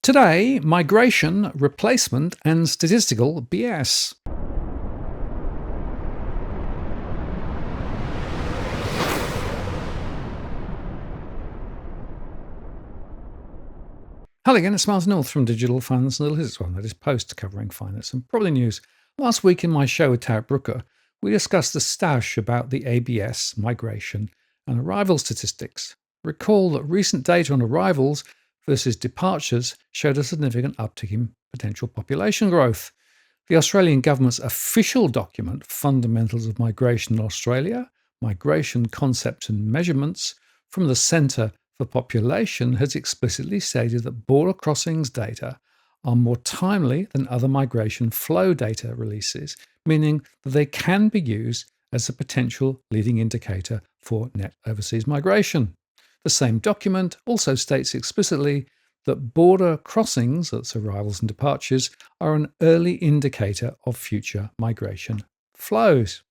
Today, migration, replacement, and statistical BS. Hello again, it's Miles North from Digital Finance Analytics, one that is post covering finance and property news. Last week in my show with Tarric Brooker, we discussed the stouch about the ABS, migration, and arrival statistics. Recall that recent data on arrivals versus departures showed a significant uptick in potential population growth. The Australian government's official document, Fundamentals of Migration in Australia, Migration Concepts and Measurements, from the Centre for Population, has explicitly stated that border crossings data are more timely than other migration flow data releases, meaning that they can be used as a potential leading indicator for net overseas migration. The same document also states explicitly that border crossings, that's arrivals and departures, are an early indicator of future migration flows.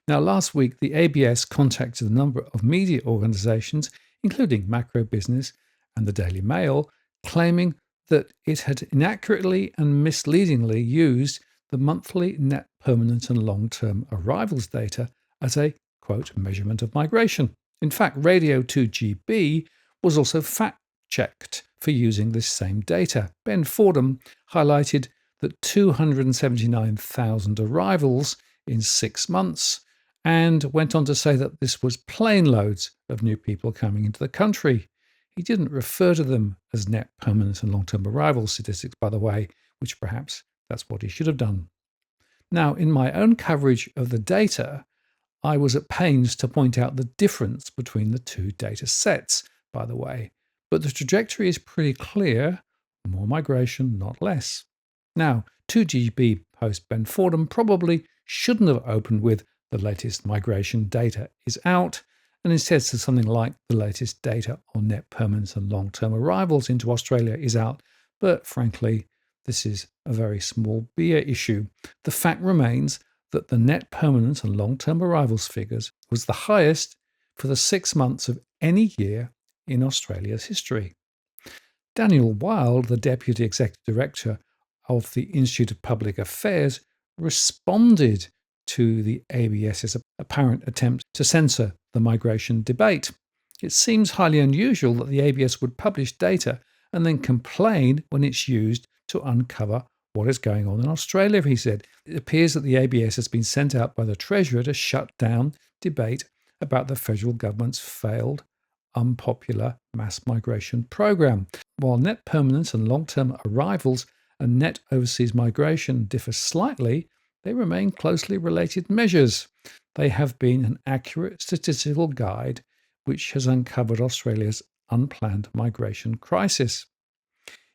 Now, last week, the ABS contacted a number of media organisations, including Macrobusiness and the Daily Mail, claiming that it had inaccurately and misleadingly used the monthly net permanent and long-term arrivals data as a, quote, measurement of migration. In fact, Radio 2GB was also fact-checked for using this same data. Ben Fordham highlighted that 279,000 arrivals in 6 months and went on to say that this was plane loads of new people coming into the country. He didn't refer to them as net permanent and long-term arrival statistics, by the way, which perhaps that's what he should have done. Now, in my own coverage of the data, I was at pains to point out the difference between the two data sets, by the way, but the trajectory is pretty clear: more migration, not less. Now, 2GB post Ben Fordham probably shouldn't have opened with "the latest migration data is out," and instead said something like "the latest data on net permanent and long-term arrivals into Australia is out," but frankly, this is a very small beer issue. The fact remains that the net permanent and long-term arrivals figures was the highest for the 6 months of any year in Australia's history. Daniel Wild, the Deputy Executive Director of the Institute of Public Affairs, responded to the ABS's apparent attempt to censor the migration debate. It seems highly unusual that the ABS would publish data and then complain when it's used to uncover what is going on in Australia, he said. It appears that the ABS has been sent out by the Treasurer to shut down debate about the federal government's failed, unpopular mass migration program. While net permanent and long-term arrivals and net overseas migration differ slightly, they remain closely related measures. They have been an accurate statistical guide which has uncovered Australia's unplanned migration crisis.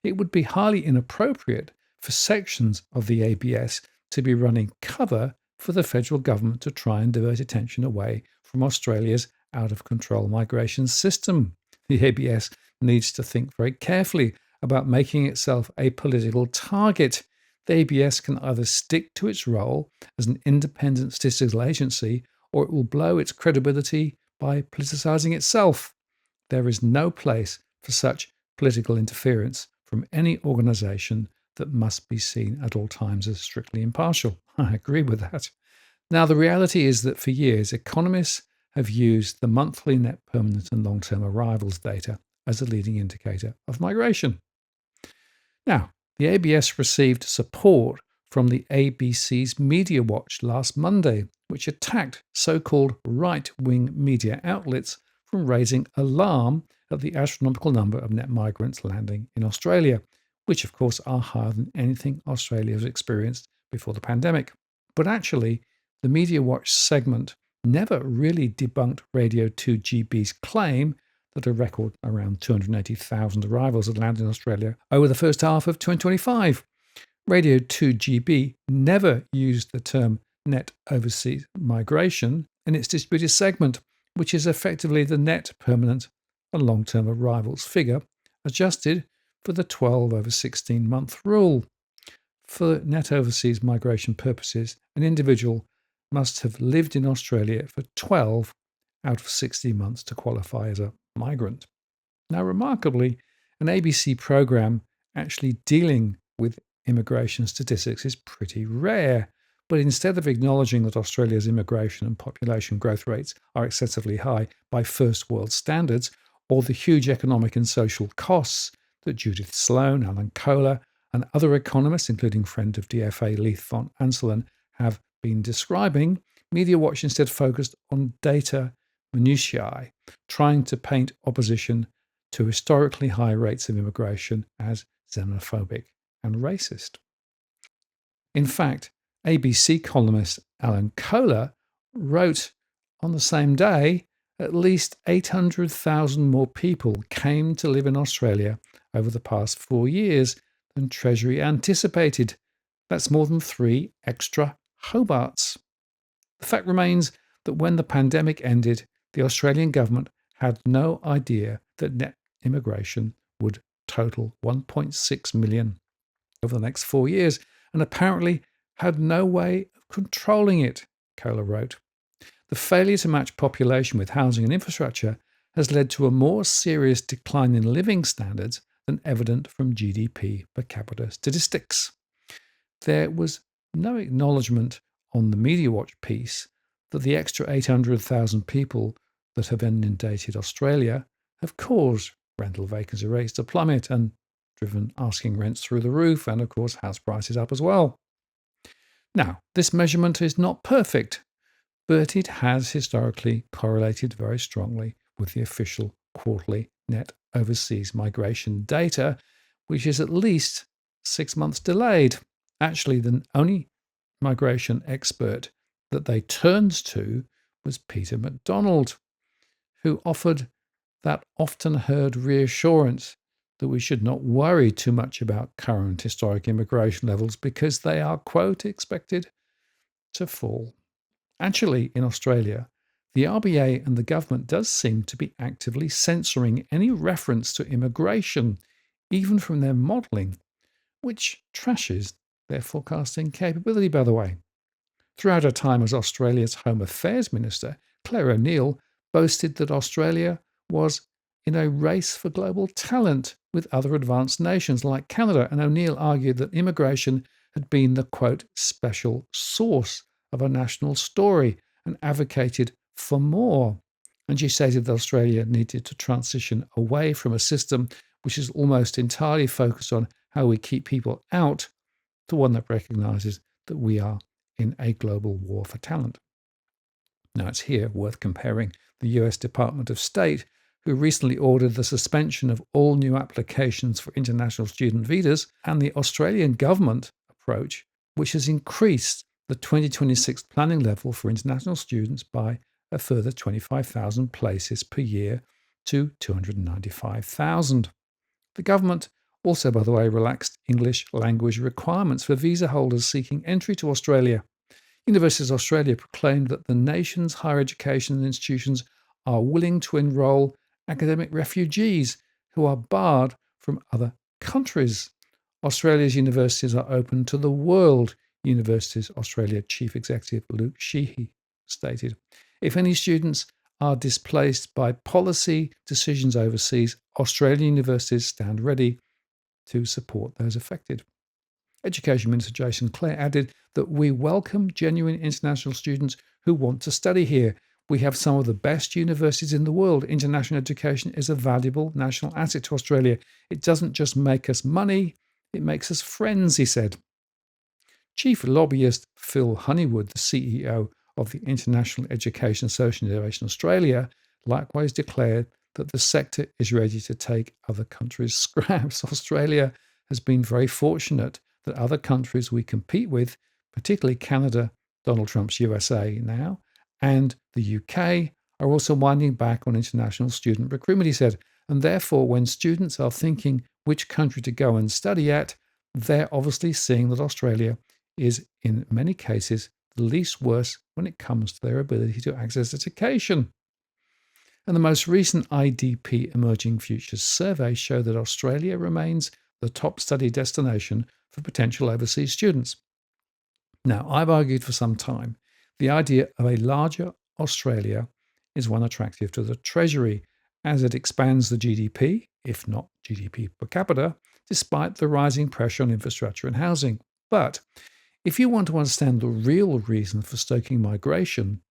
It would be highly inappropriate for sections of the ABS to be running cover for the federal government to try and divert attention away from Australia's out-of-control migration system. The ABS needs to think very carefully about making itself a political target. The ABS can either stick to its role as an independent statistical agency, or it will blow its credibility by politicising itself. There is no place for such political interference from any organisation that must be seen at all times as strictly impartial. I agree with that. Now, the reality is that for years, economists have used the monthly net permanent and long-term arrivals data as a leading indicator of migration. Now, the ABS received support from the ABC's Media Watch last Monday, which attacked so-called right-wing media outlets from raising alarm at the astronomical number of net migrants landing in Australia, which of course are higher than anything Australia has experienced before the pandemic. But actually, the Media Watch segment never really debunked Radio 2GB's claim that a record around 280,000 arrivals had landed in Australia over the first half of 2025. Radio 2GB never used the term net overseas migration in its distributed segment, which is effectively the net permanent and long-term arrivals figure adjusted for the 12 over 16 month rule. For net overseas migration purposes, an individual must have lived in Australia for 12 out of 60 months to qualify as a migrant. Now, remarkably, an ABC program actually dealing with immigration statistics is pretty rare. But instead of acknowledging that Australia's immigration and population growth rates are excessively high by first world standards, or the huge economic and social costs that Judith Sloan, Alan Kohler, and other economists, including friend of DFA Leith von Anselen, have been describing, Media Watch instead focused on data minutiae, trying to paint opposition to historically high rates of immigration as xenophobic and racist. In fact, ABC columnist Alan Kohler wrote on the same day at least 800,000 more people came to live in Australia over the past 4 years than Treasury anticipated. That's more than 3 extra Hobarts. The fact remains that when the pandemic ended, the Australian government had no idea that net immigration would total 1.6 million over the next 4 years, and apparently had no way of controlling it, Kohler wrote. The failure to match population with housing and infrastructure has led to a more serious decline in living standards than evident from GDP per capita statistics. There was no acknowledgement on the Media Watch piece that the extra 800,000 people that have inundated Australia have caused rental vacancy rates to plummet and driven asking rents through the roof and, of course, house prices up as well. Now, this measurement is not perfect, but it has historically correlated very strongly with the official quarterly net overseas migration data, which is at least 6 months delayed. Actually, the only migration expert that they turned to was Peter MacDonald, who offered that often heard reassurance that we should not worry too much about current historic immigration levels because they are, quote, expected to fall. Actually, in Australia, the RBA and the government does seem to be actively censoring any reference to immigration, even from their modelling, which trashes their forecasting capability, by the way. Throughout her time as Australia's Home Affairs Minister, Claire O'Neill boasted that Australia was in a race for global talent with other advanced nations like Canada, and O'Neill argued that immigration had been the, quote, special source of a national story and advocated for more. And she stated that Australia needed to transition away from a system which is almost entirely focused on how we keep people out to one that recognises that we are in a global war for talent. Now, it's here worth comparing the US Department of State, who recently ordered the suspension of all new applications for international student visas, and the Australian government approach, which has increased the 2026 planning level for international students by a further 25,000 places per year to 295,000. The government also, by the way, relaxed English language requirements for visa holders seeking entry to Australia. Universities Australia proclaimed that the nation's higher education institutions are willing to enrol academic refugees who are barred from other countries. Australia's universities are open to the world, Universities Australia Chief Executive Luke Sheehy stated. If any students are displaced by policy decisions overseas, Australian universities stand ready to support those affected. Education Minister Jason Clare added that we welcome genuine international students who want to study here. We have some of the best universities in the world. International education is a valuable national asset to Australia. It doesn't just make us money, it makes us friends, he said. Chief lobbyist Phil Honeywood, the CEO of the International Education Association Australia, likewise declared that the sector is ready to take other countries' scraps. Australia has been very fortunate that other countries we compete with, particularly Canada, Donald Trump's USA now, and the UK, are also winding back on international student recruitment, he said. And therefore, when students are thinking which country to go and study at, they're obviously seeing that Australia is, in many cases, the least worse when it comes to their ability to access education. And the most recent IDP Emerging Futures survey showed that Australia remains the top study destination for potential overseas students. Now, I've argued for some time the idea of a larger Australia is one attractive to the Treasury as it expands the GDP, if not GDP per capita, despite the rising pressure on infrastructure and housing. But if you want to understand the real reason for stoking migration,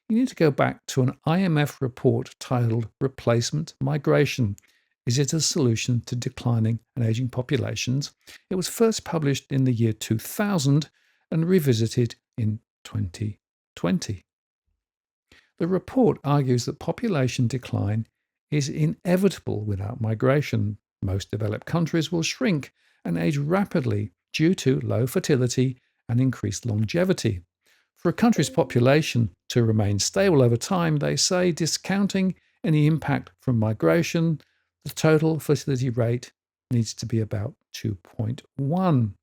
you need to go back to an IMF report titled Replacement Migration. Is it a solution to declining and aging populations? It was first published in the year 2000 and revisited in 2020. The report argues that population decline is inevitable without migration. Most developed countries will shrink and age rapidly due to low fertility and increased longevity. For a country's population to remain stable over time, they say, discounting any impact from migration, the total fertility rate needs to be about 2.1.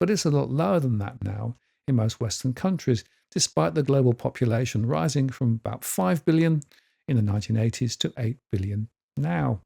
But it's a lot lower than that now in most Western countries, despite the global population rising from about 5 billion in the 1980s to 8 billion now,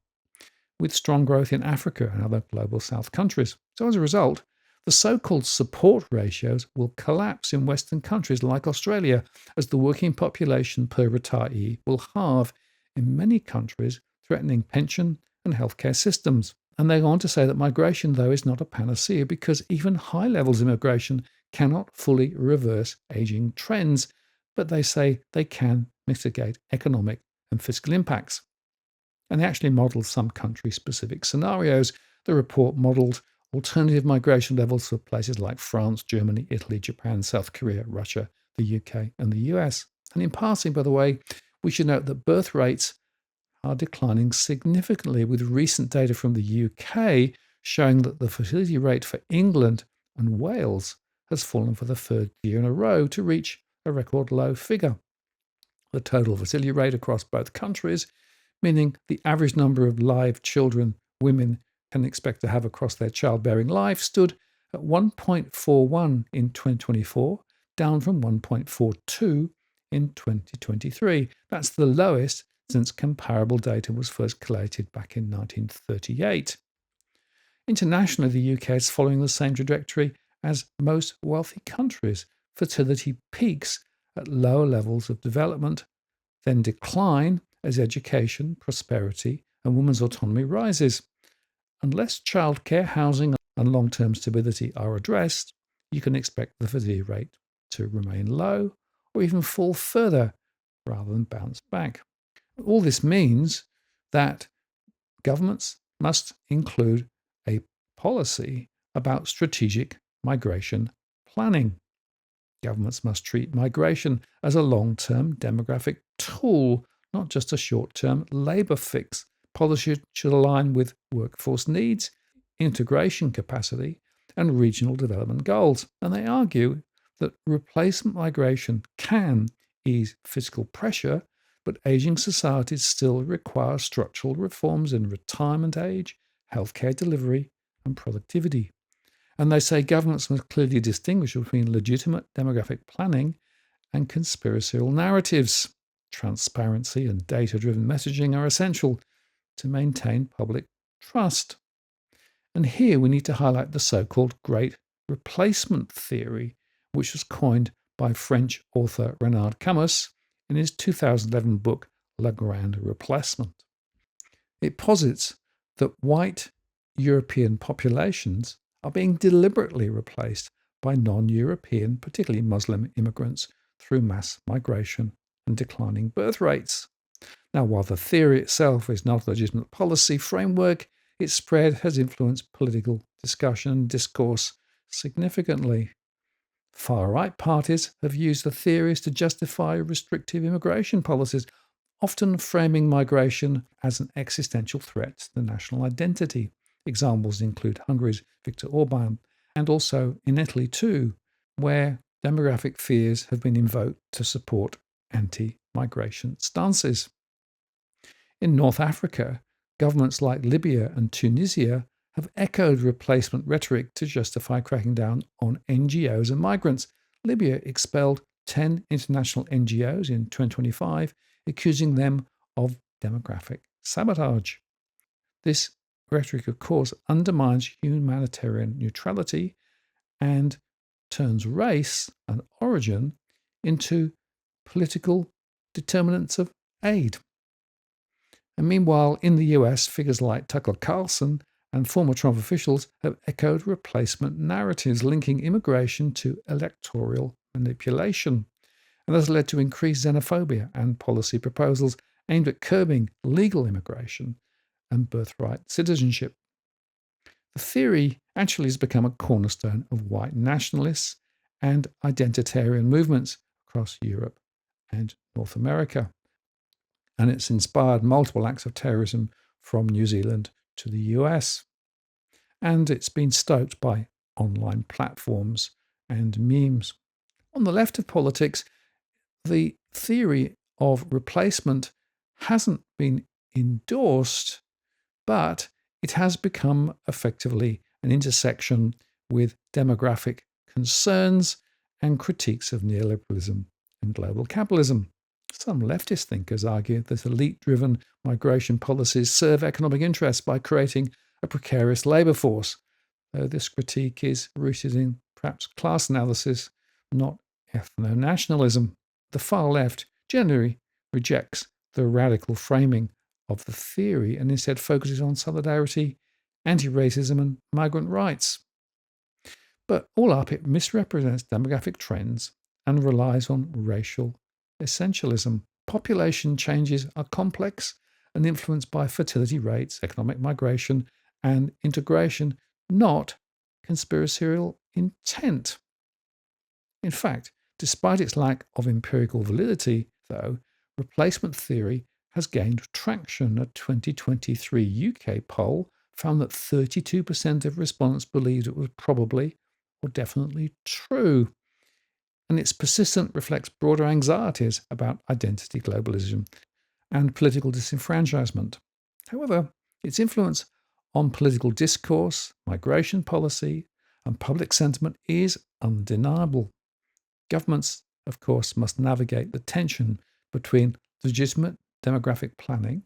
with strong growth in Africa and other global South countries. So as a result, the so-called support ratios will collapse in Western countries like Australia, as the working population per retiree will halve in many countries, threatening pension and healthcare systems. And they go on to say that migration, though, is not a panacea, because even high levels of immigration cannot fully reverse aging trends, but they say they can mitigate economic and fiscal impacts. And they actually modelled some country-specific scenarios. The report modelled alternative migration levels for places like France, Germany, Italy, Japan, South Korea, Russia, the UK, and the US. And in passing, by the way, we should note that birth rates are declining significantly, with recent data from the UK showing that the fertility rate for England and Wales has fallen for the third year in a row to reach a record low figure. The total fertility rate across both countries, meaning the average number of live children women can expect to have across their childbearing life, stood at 1.41 in 2024, down from 1.42 in 2023. That's the lowest since comparable data was first collated back in 1938. Internationally, the UK is following the same trajectory as most wealthy countries. Fertility peaks at lower levels of development, then decline as education, prosperity, and women's autonomy rises. Unless childcare, housing, and long-term stability are addressed, you can expect the fertility rate to remain low or even fall further rather than bounce back. All this means that governments must include a policy about strategic migration planning. Governments must treat migration as a long-term demographic tool, not just a short-term labour fix. Policy should align with workforce needs, integration capacity, and regional development goals. And they argue that replacement migration can ease fiscal pressure, but ageing societies still require structural reforms in retirement age, healthcare delivery, and productivity. And they say governments must clearly distinguish between legitimate demographic planning and conspiratorial narratives. Transparency and data-driven messaging are essential to maintain public trust. And here we need to highlight the so-called Great Replacement Theory, which was coined by French author Renaud Camus in his 2011 book Le Grand Replacement. It posits that white European populations are being deliberately replaced by non-European, particularly Muslim immigrants, through mass migration and declining birth rates. Now, while the theory itself is not a legitimate policy framework, its spread has influenced political discussion and discourse significantly. Far-right parties have used the theories to justify restrictive immigration policies, often framing migration as an existential threat to the national identity. Examples include Hungary's Viktor Orban, and also in Italy too, where demographic fears have been invoked to support anti-migration stances. In North Africa, governments like Libya and Tunisia have echoed replacement rhetoric to justify cracking down on NGOs and migrants. Libya expelled 10 international NGOs in 2025, accusing them of demographic sabotage. This rhetoric, of course, undermines humanitarian neutrality and turns race and origin into political determinants of aid. And meanwhile, in the US, figures like Tucker Carlson and former Trump officials have echoed replacement narratives linking immigration to electoral manipulation. And this has led to increased xenophobia and policy proposals aimed at curbing legal immigration and birthright citizenship. The theory actually has become a cornerstone of white nationalists and identitarian movements across Europe and North America. And it's inspired multiple acts of terrorism from New Zealand to the US. And it's been stoked by online platforms and memes. On the left of politics, the theory of replacement hasn't been endorsed, but it has become effectively an intersection with demographic concerns and critiques of neoliberalism and global capitalism. Some leftist thinkers argue that elite-driven migration policies serve economic interests by creating a precarious labour force, though this critique is rooted in perhaps class analysis, not ethno-nationalism. The far left generally rejects the radical framing of the theory and instead focuses on solidarity, anti-racism, and migrant rights. But all up, it misrepresents demographic trends and relies on racial essentialism. Population changes are complex and influenced by fertility rates, economic migration, and integration, not conspiratorial intent. In fact, despite its lack of empirical validity, though, replacement theory has gained traction. A 2023 UK poll found that 32% of respondents believed it was probably or definitely true. And its persistence reflects broader anxieties about identity globalism and political disenfranchisement. However, its influence on political discourse, migration policy, and public sentiment is undeniable. Governments, of course, must navigate the tension between legitimate demographic planning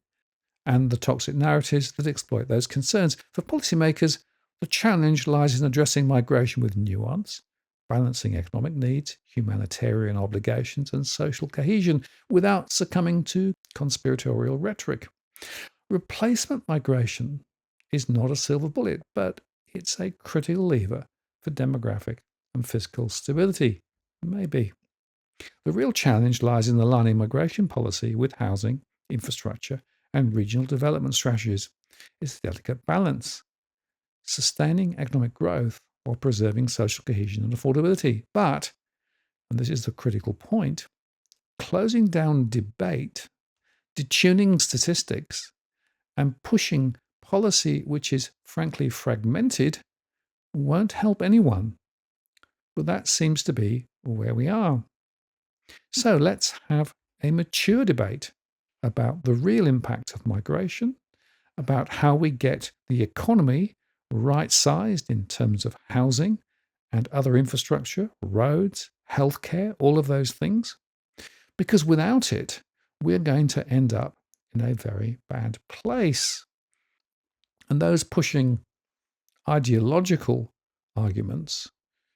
and the toxic narratives that exploit those concerns. For policymakers, the challenge lies in addressing migration with nuance, balancing economic needs, humanitarian obligations, and social cohesion without succumbing to conspiratorial rhetoric. Replacement migration is not a silver bullet, but it's a critical lever for demographic and fiscal stability. Maybe. The real challenge lies in aligning migration policy with housing, infrastructure, and regional development strategies. It's a delicate balance, sustaining economic growth while preserving social cohesion and affordability. But, and this is the critical point, closing down debate, detuning statistics, and pushing policy which is frankly fragmented won't help anyone. But that seems to be where we are. So let's have a mature debate about the real impact of migration, about how we get the economy right-sized in terms of housing and other infrastructure, roads, healthcare, all of those things. Because without it, we're going to end up in a very bad place. And those pushing ideological arguments,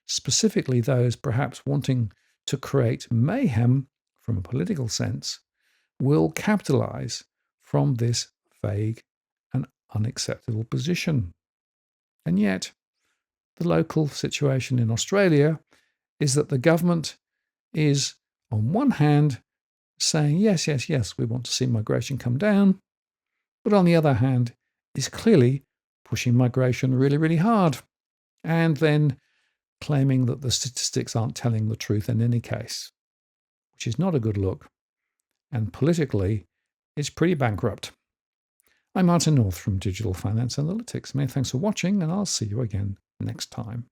specifically those perhaps wanting to create mayhem from a political sense, will capitalize from this vague and unacceptable position. And yet, the local situation in Australia is that the government is, on one hand, saying, yes, yes, yes, we want to see migration come down, but on the other hand, is clearly pushing migration really, really hard, and then claiming that the statistics aren't telling the truth in any case, which is not a good look, and politically, it's pretty bankrupt. I'm Martin North from Digital Finance Analytics. Many thanks for watching, and I'll see you again next time.